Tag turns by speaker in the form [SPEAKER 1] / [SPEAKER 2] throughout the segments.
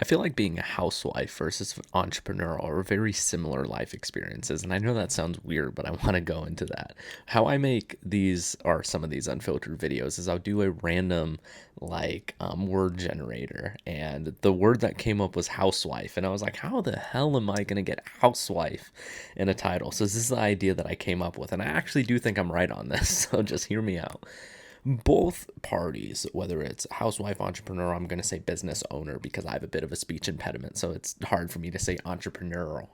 [SPEAKER 1] I feel like being a housewife versus an entrepreneur are very similar life experiences. And I know that sounds weird, but I want to go into that. How I make these, or some of these unfiltered videos, is I'll do a random word generator. And the word that came up was housewife. And I was like, how the hell am I going to get housewife in a title? So this is the idea that I came up with. And I actually do think I'm right on this. So just hear me out. Both parties, whether it's housewife, entrepreneur, I'm going to say business owner because I have a bit of a speech impediment. So it's hard for me to say entrepreneur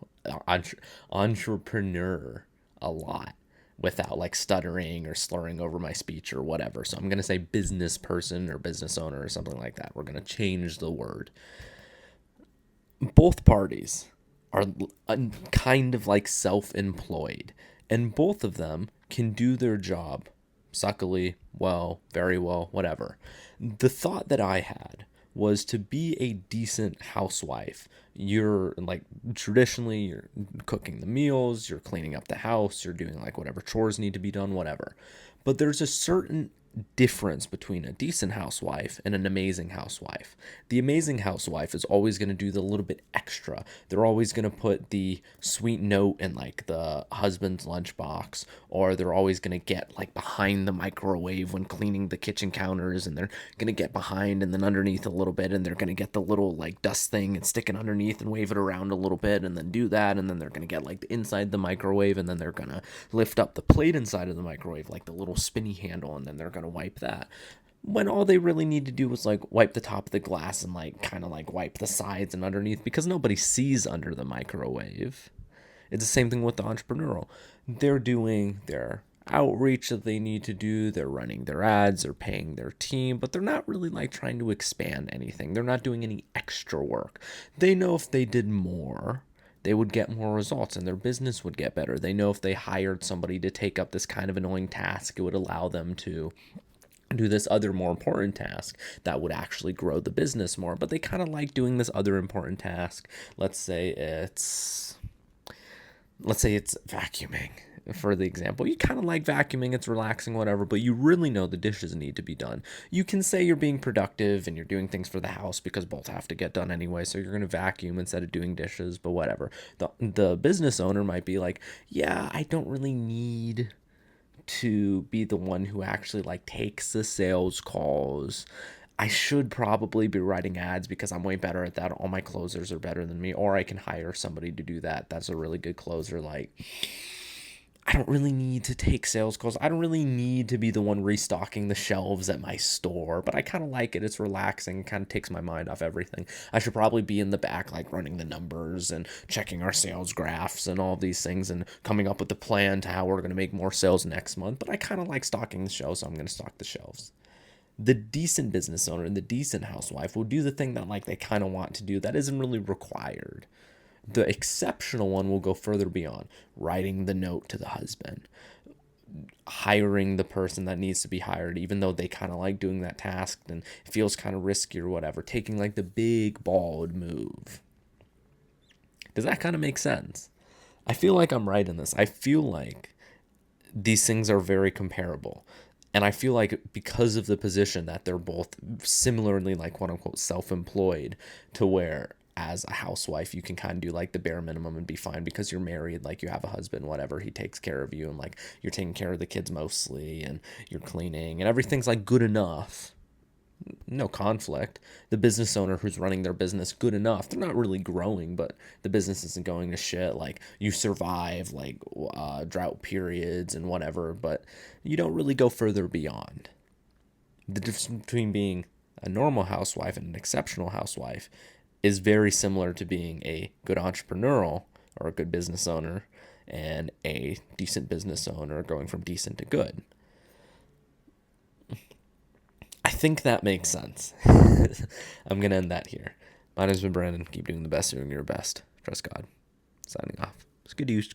[SPEAKER 1] a lot without like stuttering or slurring over my speech or whatever. So I'm going to say business person or business owner or something like that. We're going to change the word. Both parties are kind of like self employed, and both of them can do their job suckily, well, very well, whatever. The thought that I had was to be a decent housewife. You're like traditionally you're cooking the meals, you're cleaning up the house, you're doing like whatever chores need to be done, whatever. But there's a certain difference between a decent housewife and an amazing housewife. The amazing housewife is always going to do the little bit extra. They're always going to put the sweet note in like the husband's lunchbox, or they're always going to get like behind the microwave when cleaning the kitchen counters, and they're going to get behind and then underneath a little bit, and they're going to get the little like dust thing and stick it underneath and wave it around a little bit and then do that, and then they're going to get like the inside the microwave, and then they're going to lift up the plate inside of the microwave like the little spinny handle, and then they're going to wipe that, when all they really need to do is like wipe the top of the glass and like kind of like wipe the sides and underneath, because nobody sees under the microwave. It's the same thing with the entrepreneurial. They're doing their outreach that they need to do, they're running their ads, they're paying their team, but they're not really like trying to expand anything. They're not doing any extra work. They know if they did more, they would get more results and their business would get better. They know if they hired somebody to take up this kind of annoying task, it would allow them to do this other more important task that would actually grow the business more. But they kind of like doing this other important task. Let's say it's vacuuming, for the example. You kind of like vacuuming, it's relaxing, whatever, but you really know the dishes need to be done. You can say you're being productive and you're doing things for the house because both have to get done anyway, so you're going to vacuum instead of doing dishes, but whatever. The business owner might be like, yeah, I don't really need to be the one who actually like takes the sales calls. I should probably be writing ads because I'm way better at that. All my closers are better than me, or I can hire somebody to do that. That's a really good closer. Like, I don't really need to take sales calls. I don't really need to be the one restocking the shelves at my store, but I kind of like it. It's relaxing, kind of takes my mind off everything. I should probably be in the back, like running the numbers and checking our sales graphs and all of these things and coming up with the plan to how we're going to make more sales next month. But I kind of like stocking the shelves, so I'm going to stock the shelves. The decent business owner and the decent housewife will do the thing that like they kind of want to do that isn't really required. The exceptional one will go further beyond writing the note to the husband, hiring the person that needs to be hired, even though they kind of like doing that task and it feels kind of risky or whatever, taking like the big, bold move. Does that kind of make sense? I feel like I'm right in this. I feel like these things are very comparable. And I feel like because of the position that they're both similarly like quote unquote self-employed, to where as a housewife you can kind of do like the bare minimum and be fine because you're married, like you have a husband, whatever, he takes care of you, and like you're taking care of the kids mostly and you're cleaning and everything's like good enough, no conflict. The business owner who's running their business, good enough, they're not really growing, but the business isn't going to shit. Like you survive like drought periods and whatever, but you don't really go further beyond. The difference between being a normal housewife and an exceptional housewife is very similar to being a good entrepreneurial or a good business owner and a decent business owner, going from decent to good. I think that makes sense. I'm going to end that here. My name's been Brandon. Keep doing the best, doing your best. Trust God. Signing off. Skadoosh.